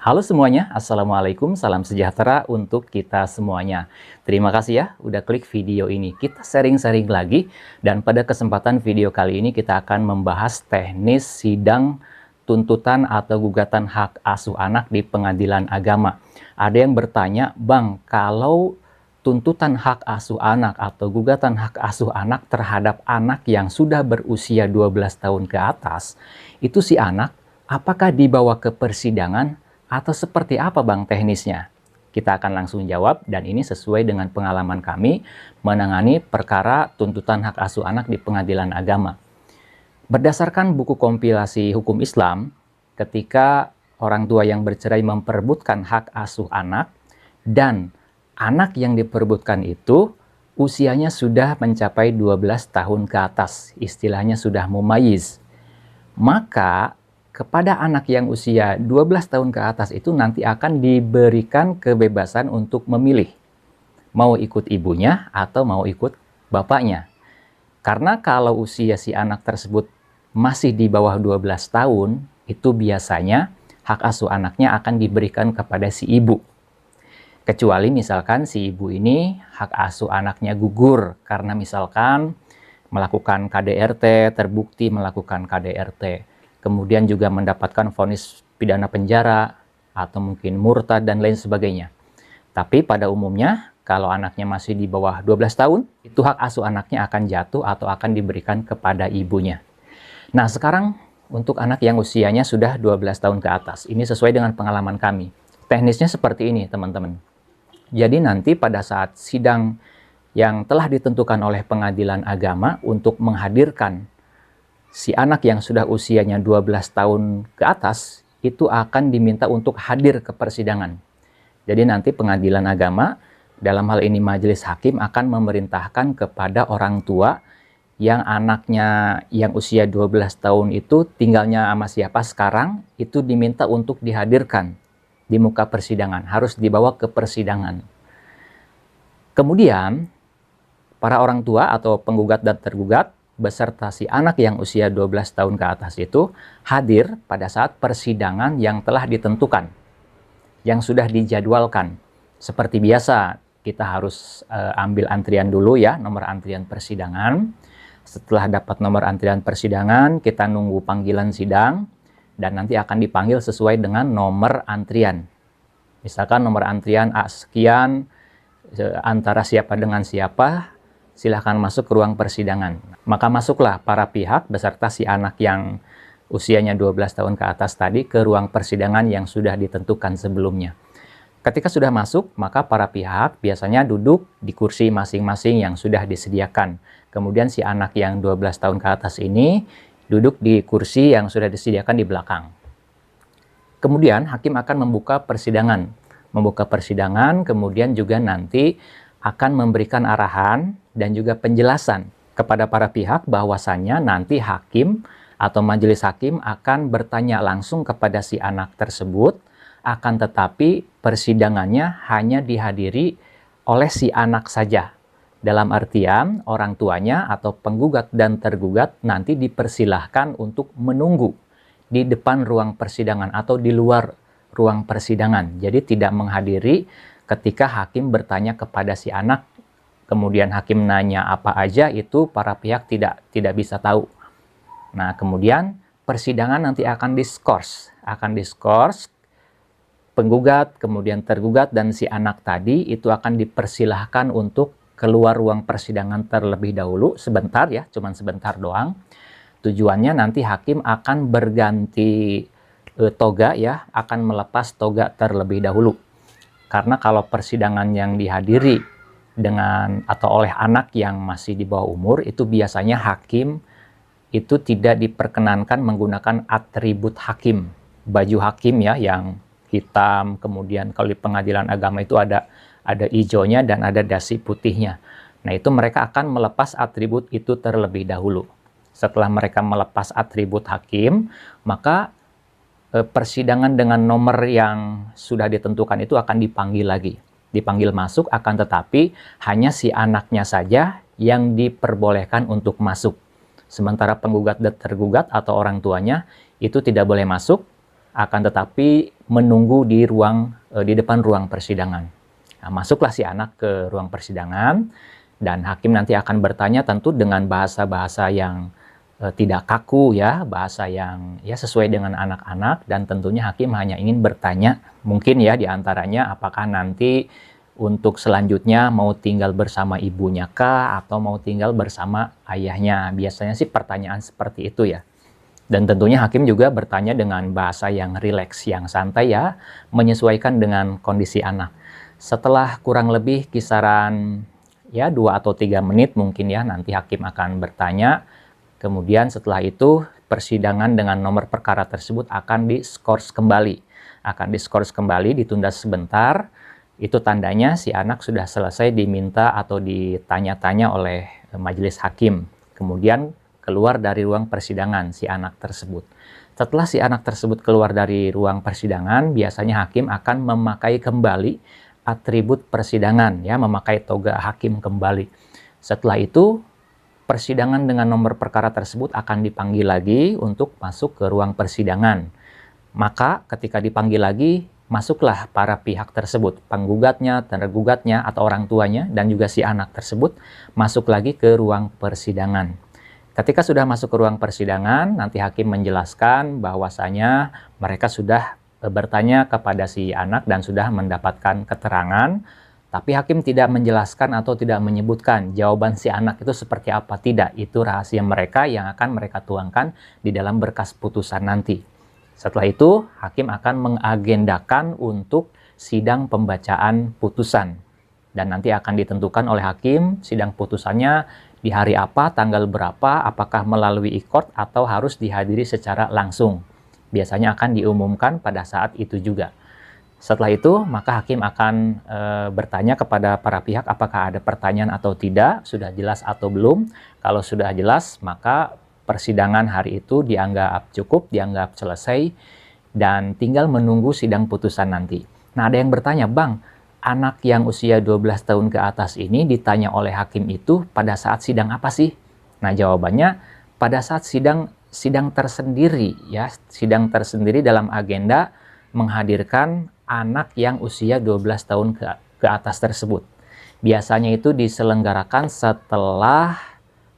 Halo semuanya, Assalamualaikum, salam sejahtera untuk kita semuanya. Terima kasih ya udah klik video ini. Kita sharing-sharing lagi dan pada kesempatan video kali ini kita akan membahas teknis sidang tuntutan atau gugatan hak asuh anak di pengadilan agama. Ada yang bertanya, Bang, kalau tuntutan hak asuh anak atau gugatan hak asuh anak terhadap anak yang sudah berusia 12 tahun ke atas, itu si anak apakah dibawa ke persidangan atau seperti apa Bang teknisnya? Kita akan langsung jawab dan ini sesuai dengan pengalaman kami menangani perkara tuntutan hak asuh anak di pengadilan agama. Berdasarkan buku kompilasi hukum Islam, ketika orang tua yang bercerai memperebutkan hak asuh anak dan anak yang diperebutkan itu usianya sudah mencapai 12 tahun ke atas, istilahnya sudah mumayyiz, maka kepada anak yang usia 12 tahun ke atas itu nanti akan diberikan kebebasan untuk memilih mau ikut ibunya atau mau ikut bapaknya. Karena kalau usia si anak tersebut masih di bawah 12 tahun, itu biasanya hak asuh anaknya akan diberikan kepada si ibu. Kecuali misalkan si ibu ini hak asuh anaknya gugur karena misalkan melakukan KDRT, terbukti melakukan KDRT. Kemudian juga mendapatkan vonis pidana penjara, atau mungkin murtad dan lain sebagainya. Tapi pada umumnya, kalau anaknya masih di bawah 12 tahun, itu hak asuh anaknya akan jatuh atau akan diberikan kepada ibunya. Nah sekarang untuk anak yang usianya sudah 12 tahun ke atas, ini sesuai dengan pengalaman kami. Teknisnya seperti ini teman-teman. Jadi nanti pada saat sidang yang telah ditentukan oleh pengadilan agama untuk menghadirkan si anak yang sudah usianya 12 tahun ke atas itu akan diminta untuk hadir ke persidangan. Jadi nanti pengadilan agama, dalam hal ini majelis hakim akan memerintahkan kepada orang tua yang anaknya yang usia 12 tahun itu tinggalnya sama siapa sekarang, itu diminta untuk dihadirkan di muka persidangan, harus dibawa ke persidangan. Kemudian, para orang tua atau penggugat dan tergugat beserta si anak yang usia 12 tahun ke atas itu hadir pada saat persidangan yang telah ditentukan, yang sudah dijadwalkan. Seperti biasa, kita harus ambil antrian dulu ya, nomor antrian persidangan. Setelah dapat nomor antrian persidangan, kita nunggu panggilan sidang, dan nanti akan dipanggil sesuai dengan nomor antrian. Misalkan nomor antrian A sekian, antara siapa dengan siapa, silahkan masuk ke ruang persidangan. Maka masuklah para pihak beserta si anak yang usianya 12 tahun ke atas tadi ke ruang persidangan yang sudah ditentukan sebelumnya. Ketika sudah masuk, maka para pihak biasanya duduk di kursi masing-masing yang sudah disediakan. Kemudian si anak yang 12 tahun ke atas ini duduk di kursi yang sudah disediakan di belakang. Kemudian hakim akan membuka persidangan. Membuka persidangan, kemudian juga nanti akan memberikan arahan dan juga penjelasan kepada para pihak bahwasannya nanti hakim atau majelis hakim akan bertanya langsung kepada si anak tersebut, akan tetapi persidangannya hanya dihadiri oleh si anak saja. Dalam artian orang tuanya atau penggugat dan tergugat nanti dipersilahkan untuk menunggu di depan ruang persidangan atau di luar ruang persidangan. Jadi tidak menghadiri ketika hakim bertanya kepada si anak, kemudian hakim nanya apa aja, itu para pihak tidak bisa tahu. Nah, kemudian persidangan nanti akan diskors. Penggugat, kemudian tergugat, dan si anak tadi itu akan dipersilahkan untuk keluar ruang persidangan terlebih dahulu, sebentar ya, cuman sebentar doang. Tujuannya nanti hakim akan berganti toga ya, akan melepas toga terlebih dahulu. Karena kalau persidangan yang dihadiri dengan atau oleh anak yang masih di bawah umur, itu biasanya hakim itu tidak diperkenankan menggunakan atribut hakim. Baju hakim ya yang hitam, kemudian kalau di pengadilan agama itu ada hijaunya dan ada dasi putihnya. Nah itu mereka akan melepas atribut itu terlebih dahulu. Setelah mereka melepas atribut hakim, maka persidangan dengan nomor yang sudah ditentukan itu akan dipanggil lagi. Dipanggil masuk, akan tetapi hanya si anaknya saja yang diperbolehkan untuk masuk. Sementara penggugat dan tergugat atau orang tuanya itu tidak boleh masuk. akan tetapi menunggu di depan ruang persidangan. Nah, masuklah si anak ke ruang persidangan, dan hakim nanti akan bertanya tentu dengan bahasa-bahasa yang tidak kaku ya, bahasa yang ya sesuai dengan anak-anak, dan tentunya hakim hanya ingin bertanya, mungkin ya diantaranya apakah nanti untuk selanjutnya mau tinggal bersama ibunya kah, atau mau tinggal bersama ayahnya. Biasanya sih pertanyaan seperti itu ya. Dan tentunya hakim juga bertanya dengan bahasa yang rileks, yang santai ya, menyesuaikan dengan kondisi anak. Setelah kurang lebih kisaran ya 2 atau 3 menit mungkin ya, nanti hakim akan bertanya. Kemudian setelah itu persidangan dengan nomor perkara tersebut akan diskors kembali. Akan diskors kembali, ditunda sebentar. Itu tandanya si anak sudah selesai diminta atau ditanya-tanya oleh majelis hakim. Kemudian keluar dari ruang persidangan si anak tersebut. Setelah si anak tersebut keluar dari ruang persidangan, biasanya hakim akan memakai kembali atribut persidangan, ya, memakai toga hakim kembali. Setelah itu, persidangan dengan nomor perkara tersebut akan dipanggil lagi untuk masuk ke ruang persidangan. Maka ketika dipanggil lagi, masuklah para pihak tersebut, penggugatnya, tergugatnya, atau orang tuanya, dan juga si anak tersebut, masuk lagi ke ruang persidangan. Ketika sudah masuk ke ruang persidangan, nanti hakim menjelaskan bahwasanya mereka sudah bertanya kepada si anak dan sudah mendapatkan keterangan, tapi hakim tidak menjelaskan atau tidak menyebutkan jawaban si anak itu seperti apa. Tidak, itu rahasia mereka yang akan mereka tuangkan di dalam berkas putusan nanti. Setelah itu, hakim akan mengagendakan untuk sidang pembacaan putusan. Dan nanti akan ditentukan oleh hakim sidang putusannya di hari apa, tanggal berapa, apakah melalui e-court atau harus dihadiri secara langsung. Biasanya akan diumumkan pada saat itu juga. Setelah itu, maka hakim akan bertanya kepada para pihak apakah ada pertanyaan atau tidak, sudah jelas atau belum. Kalau sudah jelas, maka persidangan hari itu dianggap cukup, dianggap selesai, dan tinggal menunggu sidang putusan nanti. Nah, ada yang bertanya, Bang, anak yang usia 12 tahun ke atas ini ditanya oleh hakim itu pada saat sidang apa sih? Nah, jawabannya pada saat sidang tersendiri ya, sidang tersendiri dalam agenda menghadirkan anak yang usia 12 tahun ke atas tersebut. Biasanya itu diselenggarakan setelah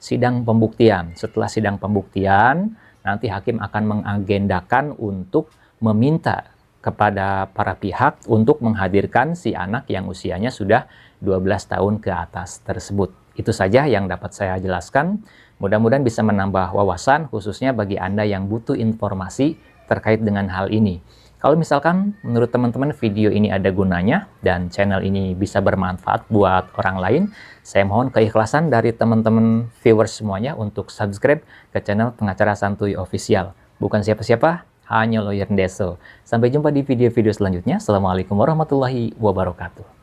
sidang pembuktian. Setelah sidang pembuktian, nanti hakim akan mengagendakan untuk meminta kepada para pihak untuk menghadirkan si anak yang usianya sudah 12 tahun ke atas tersebut. Itu saja yang dapat saya jelaskan. Mudah-mudahan bisa menambah wawasan khususnya bagi Anda yang butuh informasi terkait dengan hal ini. Kalau misalkan menurut teman-teman video ini ada gunanya dan channel ini bisa bermanfaat buat orang lain, saya mohon keikhlasan dari teman-teman viewers semuanya untuk subscribe ke channel Pengacara Santuy Official. Bukan siapa-siapa, hanya Lawyer Ndeso. Sampai jumpa di video-video selanjutnya. Assalamualaikum warahmatullahi wabarakatuh.